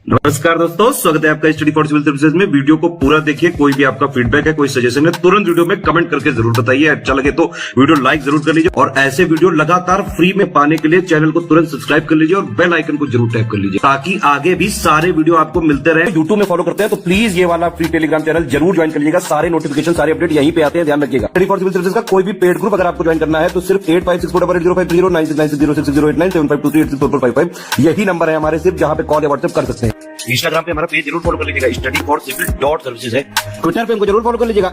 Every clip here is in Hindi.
नमस्कार दोस्तों, स्वागत है आपका स्टडी फॉर सिविल सर्विसेज में। वीडियो को पूरा देखिए। कोई भी आपका फीडबैक है, कोई सजेशन है, तुरंत वीडियो में कमेंट करके जरूर बताइए। अच्छा लगे तो वीडियो लाइक जरूर कर लीजिए और ऐसे वीडियो लगातार फ्री में पाने के लिए चैनल को तुरंत सब्सक्राइब कर लीजिए और बेल आइकन को जरूर टैप कर लीजिए ताकि आगे भी सारे वीडियो आपको मिलते रहे। यूट्यूब में फॉलो करते हैं तो प्लीज ये वाला फ्री टेलीग्राम चैनल जरूर ज्वाइन कर लीजिएगा। सारे नोटिफिकेशन, सारे अपडेट यहीं पे आते हैं, ध्यान रखिएगा। स्टडी फॉर सिविल सर्विसेज का कोई भी पेड ग्रुप अगर आपको ज्वाइन करना है तो सिर्फ 856480969066089753864455 यही नंबर है हमारे, सिर्फ जहां पे कॉल या व्हाट्सएप कर सकते हैं। इंस्टाग्राम पे हमारा पेज जरूर फॉलो कर लीजिएगा, study for civil dot services है। ट्विटर पे हमको जरूर फॉलो कर लीजिएगा,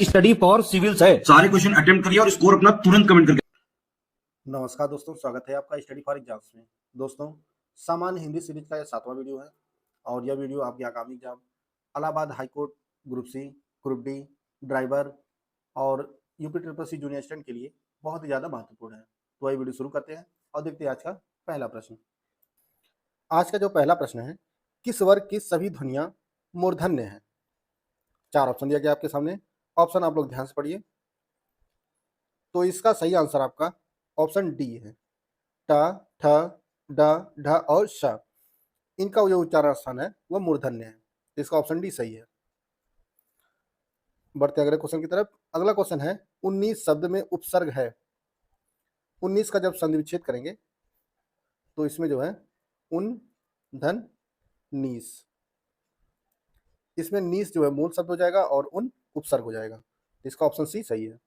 @स्टडी फॉर सिविल्स है। सारे क्वेश्चन अटेम्प्ट करिए और स्कोर अपना तुरंत कमेंट करके। नमस्कार दोस्तों, स्वागत है आपका स्टडी फॉर एग्जाम्स में। दोस्तों, सामान्य हिंदी सीरीज का यह 7वां वीडियो है और यह वीडियो आपके आगामी exam Allahabad high court group C, group D, driver और UP triple C junior assistant के लिए बहुत ही ज़्यादा महत्वपूर्ण है। तो ये वीडियो शुरू करते हैं और देखते हैं आज का पहला प्रश्न। आज का जो पहला प्रश्न है, किस वर्ग की सभी ध्वनियाँ मूर्धन्य हैं? 4 ऑप्शन दिया गया आपके सामने। ऑप्शन आप लोग ध्यान से पढ़िए। तो इसका सही आंसर आपका ऑप्शन डी है। ट, ठ, ड, ढ और श, इनका जो उच्चारण स्थान है वह मूर्धन्य है। इसका ऑप्शन डी सही है। बढ़ते अगले क्वेश्चन की तरफ। अगला क्वेश्चन है, 19 शब्द में उपसर्ग है। 19 का जब संधि विच्छेद करेंगे तो इसमें जो है उन, धन, नीस, इसमें नीस जो है मूल शब्द हो जाएगा और उन उपसर्ग हो जाएगा। इसका ऑप्शन सी सही है।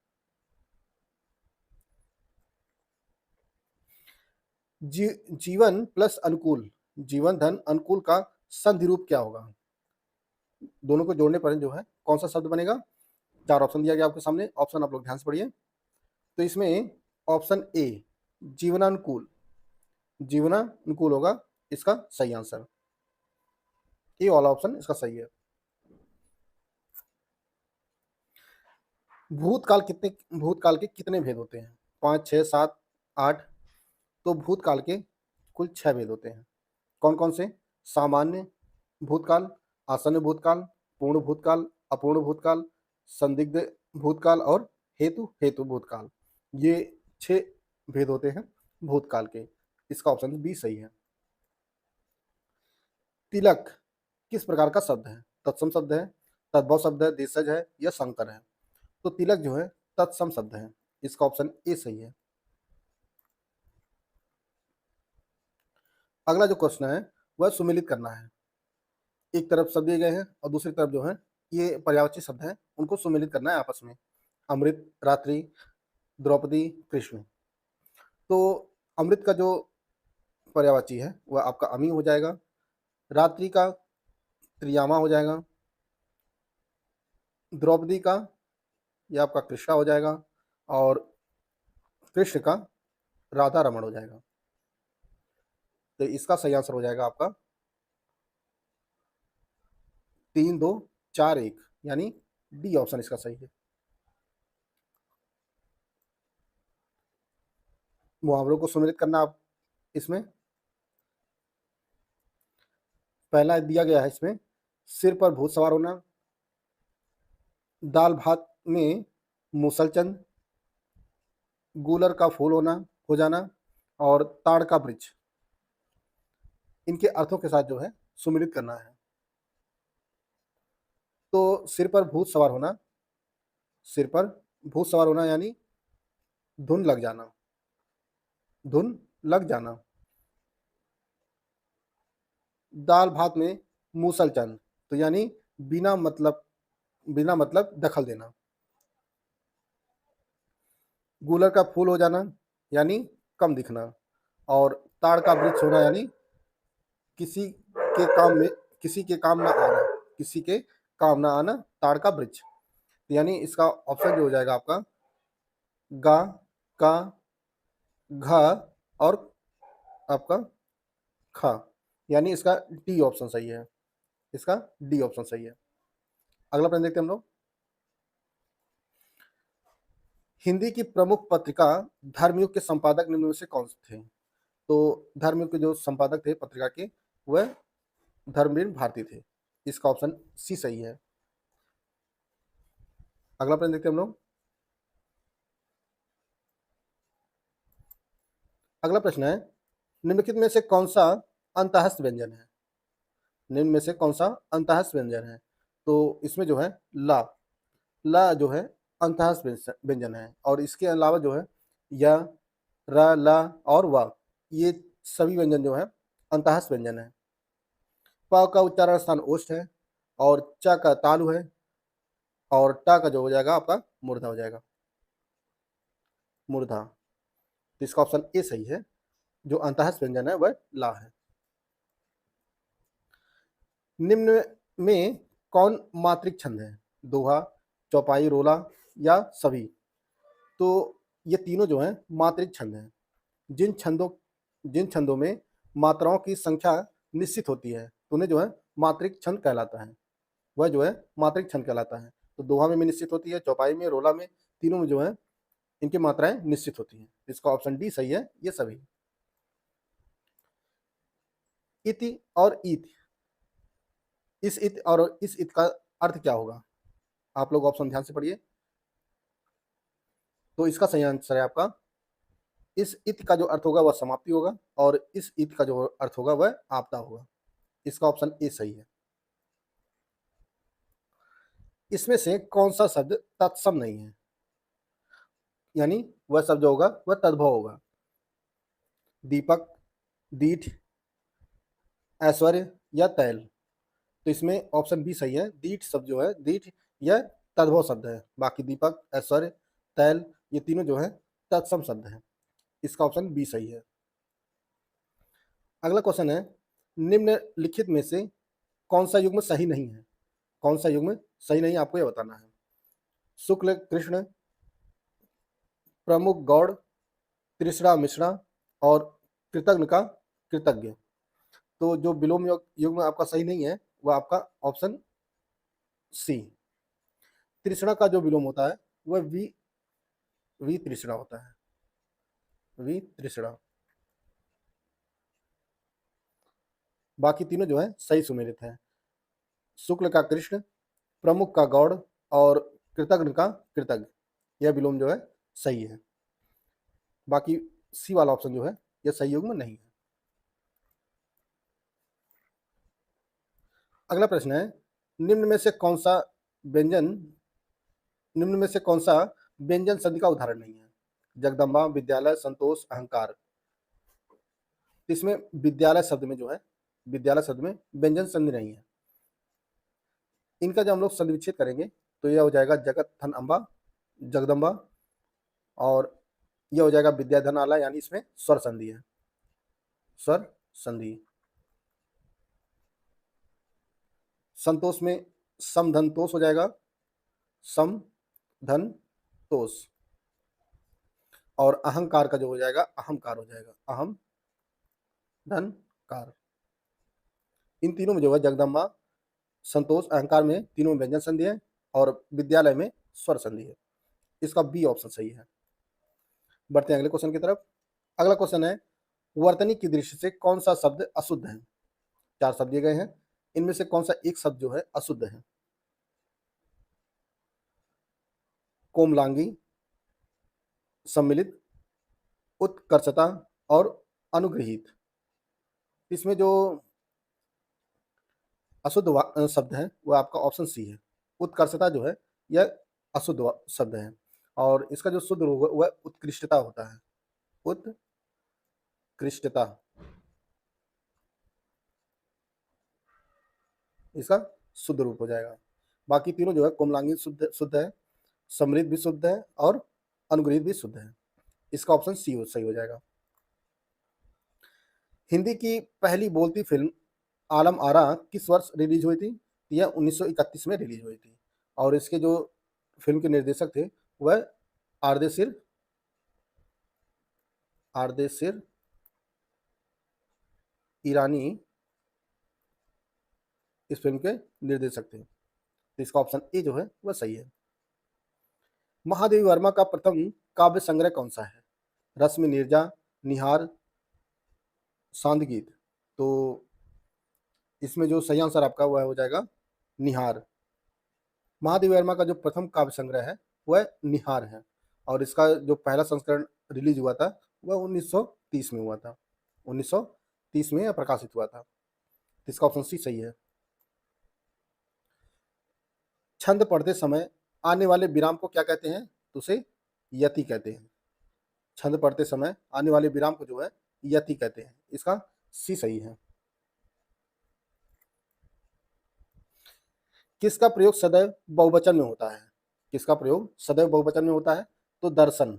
जीवन प्लस अनुकूल, जीवन धन अनुकूल का संधि रूप क्या होगा? दोनों को जोड़ने पर जो है कौन सा शब्द बनेगा? 4 ऑप्शन दिया गया आपके सामने। ऑप्शन आप लोग ध्यान से पढ़िए। तो इसमें ऑप्शन ए जीवनानुकूल, जीवनानुकूल होगा इसका सही आंसर। ये वाला ऑप्शन इसका सही है। भूतकाल के कितने भेद होते हैं? 5, 6, 7, 8। तो भूतकाल के कुल 6 भेद होते हैं। कौन कौन से? सामान्य भूतकाल, आसन्न भूतकाल, पूर्ण भूतकाल, अपूर्ण भूतकाल, संदिग्ध भूतकाल और हेतु भूतकाल। ये 6 भेद होते हैं भूतकाल के। इसका ऑप्शन बी सही है। तिलक किस प्रकार का शब्द है? तत्सम शब्द है, तद्भव शब्द है, देशज है या संकर है? तो तिलक जो है तत्सम शब्द है। इसका ऑप्शन ए सही है। अगला जो क्वेश्चन है वह सुमेलित करना है। एक तरफ शब्द दिए गए हैं और दूसरी तरफ जो है ये पर्यायवाची शब्द है, उनको सुमेलित करना है आपस में। अमृत, रात्रि, द्रौपदी, कृष्ण। तो अमृत का जो पर्यायवाची है वह आपका अमी हो जाएगा, रात्रि का त्रियामा हो जाएगा, द्रौपदी का यह आपका कृष्णा हो जाएगा और कृष्ण का राधा रमण हो जाएगा। तो इसका सही आंसर हो जाएगा आपका 3, 2, 4, 1, यानी डी ऑप्शन इसका सही है। मुहावरों को सुमेलित करना आप इसमें पहला दिया गया है, इसमें सिर पर भूत सवार होना, दाल भात में मुसलचंद, गूलर का फूल होना हो जाना और ताड़ का वृक्ष। इनके अर्थों के साथ जो है सुमेलित करना है। तो सिर पर भूत सवार होना, सिर पर भूत सवार होना यानी धुन लग जाना, धुन लग जाना। दाल भात में मूसलचंद, तो यानी बिना मतलब दखल देना। गूलर का फूल हो जाना यानी कम दिखना और ताड़ का वृक्ष होना यानी किसी के काम ना आना, किसी के काम ना आना, ताड़ का वृक्ष। यानी इसका ऑप्शन जो हो जाएगा आपका गा, का, घ और आपका ख, यानी इसका डी ऑप्शन सही है। इसका डी ऑप्शन सही है। अगला प्रश्न देखते हैं हम लोग। हिंदी की प्रमुख पत्रिका धर्मयुग के संपादक निम्न में से कौन से थे? तो धर्मयुग के जो संपादक थे पत्रिका के वह धर्मवीर भारती थे। इसका ऑप्शन सी सही है। अगला प्रश्न देखते हैं हम लोग। अगला प्रश्न है, निम्नलिखित में से कौन सा अंतःस्थ व्यंजन है? निम्न में से कौन सा अंतःस्थ व्यंजन है? तो इसमें जो है ला, ला जो है अंतःस्थ व्यंजन है, और इसके अलावा जो है य, र, ल और व, ये सभी व्यंजन जो है अंतःस्थ व्यंजन है। प का उच्चारण स्थान ओष्ठ है, और च का तालु है, और ट का जो हो जाएगा आपका मूर्धा हो जाएगा, मूर्धा। तो इसका ऑप्शन ए सही है, जो अंतःस्थ व्यंजन है वह ला है। निम्न में कौन मात्रिक छंद है? दोहा, चौपाई, रोला या सभी? तो ये तीनों जो हैं मात्रिक छंद हैं। जिन छंदों में मात्राओं की संख्या निश्चित होती है तो उन्हें जो है मात्रिक छंद कहलाता है, वह जो है मात्रिक छंद कहलाता है। तो दोहा में भी निश्चित होती है, चौपाई में, रोला में, तीनों में जो है इनकी मात्राएं निश्चित होती हैं। इसका ऑप्शन डी सही है, ये सभी। इति और ईत, इस इत और इस इत का अर्थ क्या होगा? आप लोग ऑप्शन ध्यान से पढ़िए। तो इसका सही आंसर है आपका, इस इत का जो अर्थ होगा वह समाप्ति होगा, और इस इत का जो अर्थ होगा वह आपदा होगा। इसका ऑप्शन ए सही है। इसमें से कौन सा शब्द तत्सम नहीं है? यानी वह शब्द जो होगा वह तद्भव होगा। दीपक, दीठ, ऐश्वर्य या तैल? तो इसमें ऑप्शन बी सही है। दीठ शब्द जो है, दीठ यह तद्भव शब्द है। बाकी दीपक, ऐश्वर्य, तैल ये तीनों जो है तत्सम शब्द हैं। इसका ऑप्शन बी सही है। अगला क्वेश्चन है, निम्नलिखित में से कौन सा युग्म सही नहीं है? कौन सा युग्म सही नहीं, आपको यह बताना है। शुक्ल कृष्ण, प्रमुख गौड़, तृष्णा मिश्रा और कृतज्ञ का कृतज्ञ। तो जो विलोम युग्म आपका सही नहीं है वह आपका ऑप्शन सी। तृष्णा का जो विलोम होता है वह वी तृष्णा होता है, वी तृष्णा। बाकी तीनों जो है सही सुमेलित है। शुक्ल का कृष्ण, प्रमुख का गौड़ और कृतज्ञ का कृतज्ञ, यह विलोम जो है सही है। बाकी सी वाला ऑप्शन जो है यह सही युग्म नहीं है। अगला प्रश्न है, निम्न में से कौन सा व्यंजन निम्न में से कौन सा व्यंजन संधि का उदाहरण नहीं है? जगदम्बा, विद्यालय, संतोष, अहंकार। इसमें विद्यालय शब्द में जो है, विद्यालय शब्द में व्यंजन संधि नहीं है। इनका जब हम लोग संधि विच्छेद करेंगे तो यह हो जाएगा जगत धन अम्बा, जगदम्बा, और यह हो जाएगा विद्याधन आला, यानी इसमें स्वर संधि है, स्वर संधि। संतोष में सम धन तोष हो जाएगा, सम धन तोष। और अहंकार का जो हो जाएगा अहमकार हो जाएगा, अहम धन कार। इन तीनों में जो है जगदम्बा, संतोष, अहंकार में तीनों में व्यंजन संधि है, और विद्यालय में स्वर संधि है। इसका बी ऑप्शन सही है। बढ़ते हैं अगले क्वेश्चन की तरफ। अगला क्वेश्चन है, वर्तनी की दृष्टि से कौन सा शब्द अशुद्ध है? 4 शब्द दिए गए हैं, इनमें से कौन सा एक शब्द जो है अशुद्ध है? कोमलांगी, सम्मिलित, उत्कर्षता और अनुग्रहित। इसमें जो अशुद्ध शब्द है वह आपका ऑप्शन सी है। उत्कर्षता जो है यह अशुद्ध शब्द है, और इसका जो शुद्ध रूप है वह उत्कृष्टता होता है, उत्कृष्टता। इसका शुद्ध रूप हो जाएगा। बाकी तीनों जो है कोमलांगी शुद्ध है, समृद्ध भी शुद्ध है, और अनुग्रहित भी शुद्ध है। इसका ऑप्शन सी सही हो जाएगा। हिंदी की पहली बोलती फिल्म आलम आरा किस वर्ष रिलीज हुई थी? यह 1931 में रिलीज हुई थी, और इसके जो फिल्म के निर्देशक थे वह आरदेशिर ईरानी इस फिल्म के निर्देशक थे। तो इसका ऑप्शन ए जो है वह सही है। महादेवी वर्मा का प्रथम काव्य संग्रह कौन सा है? रश्मि नीरजा, निहार, सांदगीत। तो इसमें जो सही आंसर आपका वह हो जाएगा निहार। महादेवी वर्मा का जो प्रथम काव्य संग्रह है वह निहार है, और इसका जो पहला संस्करण रिलीज हुआ था वह 1930 में हुआ था, 1930 में यह प्रकाशित हुआ था। इसका ऑप्शन सी सही है। छंद पढ़ते समय आने वाले विराम को क्या कहते हैं? तो उसे यति कहते हैं। छंद पढ़ते समय आने वाले विराम को जो है यति कहते हैं। इसका सी सही है। किसका प्रयोग सदैव बहुवचन में होता है? किसका प्रयोग सदैव बहुवचन में होता है? तो दर्शन।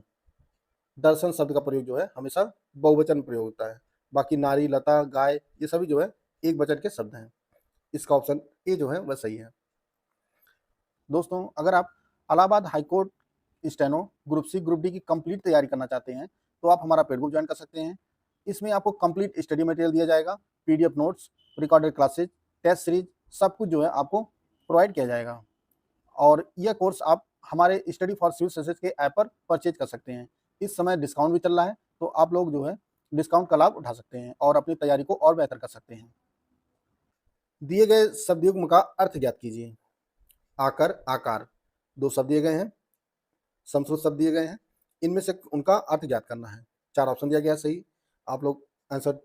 दर्शन शब्द का प्रयोग जो है हमेशा बहुवचन में प्रयोग होता है। बाकी नारी, लता, गाय ये सभी जो है एक वचन के शब्द हैं। इसका ऑप्शन ए जो है वह सही है। दोस्तों, अगर आप Allahabad high court steno group C group D की कंप्लीट तैयारी करना चाहते हैं तो आप हमारा पेड ग्रुप ज्वाइन कर सकते हैं। इसमें आपको कंप्लीट स्टडी मटेरियल दिया जाएगा, PDF notes, recorded classes, test series सब कुछ जो है आपको प्रोवाइड किया जाएगा। और यह कोर्स आप हमारे स्टडी फॉर सिविल सर्विसेज के ऐप पर परचेज कर सकते हैं। इस समय डिस्काउंट भी चल रहा है, तो आप लोग जो है डिस्काउंट का लाभ उठा सकते हैं और अपनी तैयारी को और बेहतर कर सकते हैं। दिए गए शब्दयुग्म का अर्थ ज्ञात कीजिए। आकर, आकार, दो शब्द दिए गए हैं, संस्कृत शब्द दिए गए हैं, इनमें से उनका अर्थ ज्ञात करना है। 4 ऑप्शन दिया गया है सही, आप लोग आंसर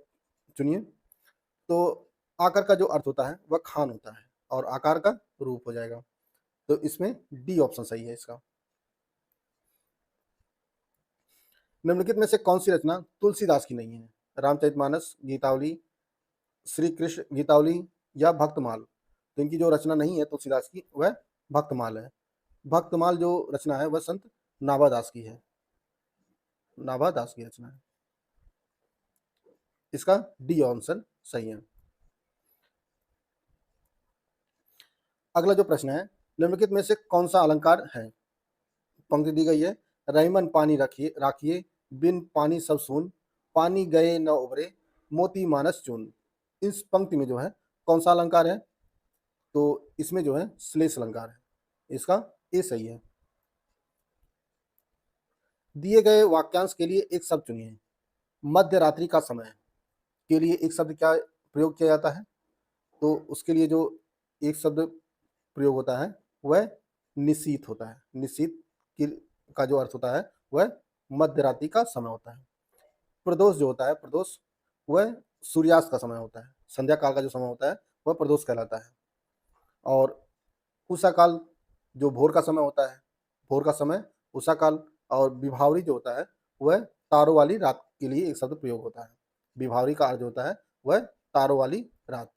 चुनिए। तो आकर का जो अर्थ होता है वह खान होता है और आकार का रूप हो जाएगा, तो इसमें डी ऑप्शन सही है इसका। निम्नलिखित में से कौन सी रचना तुलसीदास की नहीं है? रामचरितमानस, गीतावली, श्री कृष्ण गीतावली या भक्तमाल? तो इनकी जो रचना नहीं है तुलसीदास की वह भक्तमाल है। भक्तमाल जो रचना है वह संत नाभादास की है। नाभादास की रचना है। इसका डी ऑप्शन सही है। अगला जो प्रश्न है, निम्नलिखित में से कौन सा अलंकार है? पंक्ति दी गई है, रहीमन पानी रखिए राखिए, बिन पानी सब सून, पानी गए न उबरे, मोती मानस चून। इस पंक्ति में जो है कौन सा अलंकार है? तो इसमें जो है श्लेष अलंकार है। इसका ए सही है। दिए गए वाक्यांश के लिए एक शब्द चुनिए। मध्य रात्रि का समय के लिए एक शब्द क्या प्रयोग किया जाता है? तो उसके लिए जो एक शब्द प्रयोग होता है वह निशीथ होता है। निशीथ का जो अर्थ होता है वह मध्य रात्रि का समय होता है। प्रदोष जो होता है, प्रदोष वह सूर्यास्त का समय होता है। संध्या काल का जो समय होता है वह प्रदोष कहलाता है। और उषा काल जो भोर का समय होता है, भोर का समय उषा काल। और विभावरी जो होता है वह तारों वाली रात के लिए एक शब्द प्रयोग होता है। विभावरी का अर्थ जो होता है वह तारों वाली रात।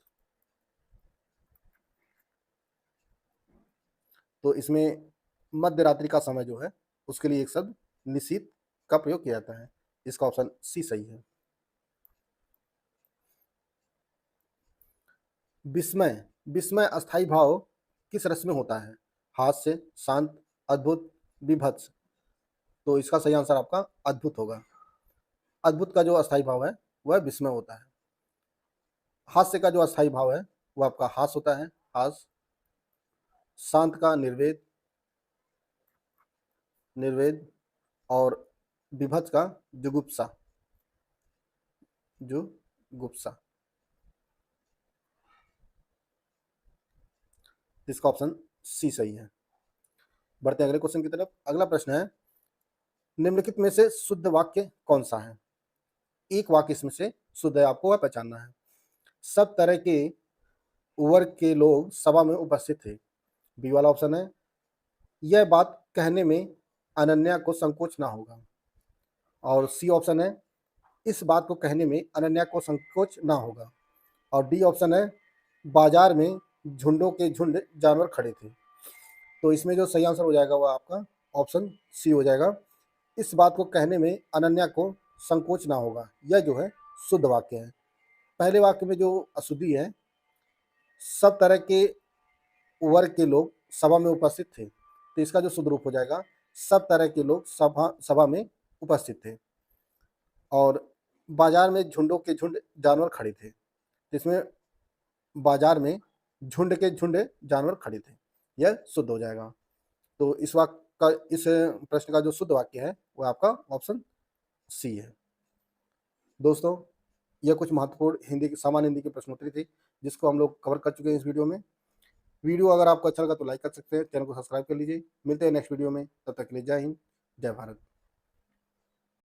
तो इसमें मध्य रात्रि का समय जो है उसके लिए एक शब्द निशीथ का प्रयोग किया जाता है। इसका ऑप्शन सी सही है। विस्मय, विस्मय अस्थाई भाव किस रस में होता है? हास्य, शांत, अद्भुत, विभत्स? तो इसका सही आंसर आपका अद्भुत होगा। अद्भुत का जो अस्थाई भाव है वह विस्मय होता है। हास्य का जो अस्थाई भाव है वह आपका हास होता है, हास। शांत का निर्वेद, निर्वेद। और विभत्स का जुगुप्सा, जुगुप्सा। इसका ऑप्शन सी सही है। बढ़ते हैं अगले क्वेश्चन की तरफ। अगला प्रश्न है, निम्नलिखित में से शुद्ध वाक्य कौन सा है? एक वाक्य इसमें से शुद्ध है, आपको वह पहचानना है। सब तरह के वर्ग के लोग सभा में उपस्थित थे। बी वाला ऑप्शन है, यह बात कहने में अनन्या को संकोच ना होगा। और सी ऑप्शन है, इस बात को कहने में अनन्या को संकोच ना होगा। और डी ऑप्शन है, बाजार में झुंडों के झुंड जानवर खड़े थे। तो इसमें जो सही आंसर हो जाएगा वह आपका ऑप्शन सी हो जाएगा। इस बात को कहने में अनन्या को संकोच ना होगा, यह जो है शुद्ध वाक्य है। पहले वाक्य में जो अशुद्धि है, सब तरह के वर्ग के लोग सभा में उपस्थित थे, तो इसका जो शुद्ध रूप हो जाएगा, सब तरह के लोग सभा में उपस्थित थे। और बाजार में झुंडों के झुंड जानवर खड़े थे, इसमें बाजार में झुंड के झुंड जानवर खड़े थे, यह शुद्ध हो जाएगा। तो इस वाक्य का, इस प्रश्न का जो शुद्ध वाक्य है वह आपका ऑप्शन सी है। दोस्तों, यह कुछ महत्वपूर्ण हिंदी की सामान्य हिंदी की प्रश्नोत्तरी थी जिसको हम लोग कवर कर चुके हैं इस वीडियो में। वीडियो अगर आपको अच्छा लगा तो लाइक कर सकते हैं, चैनल को सब्सक्राइब कर लीजिए। मिलते हैं नेक्स्ट वीडियो में, तब तक के लिए जय हिंद, जय भारत।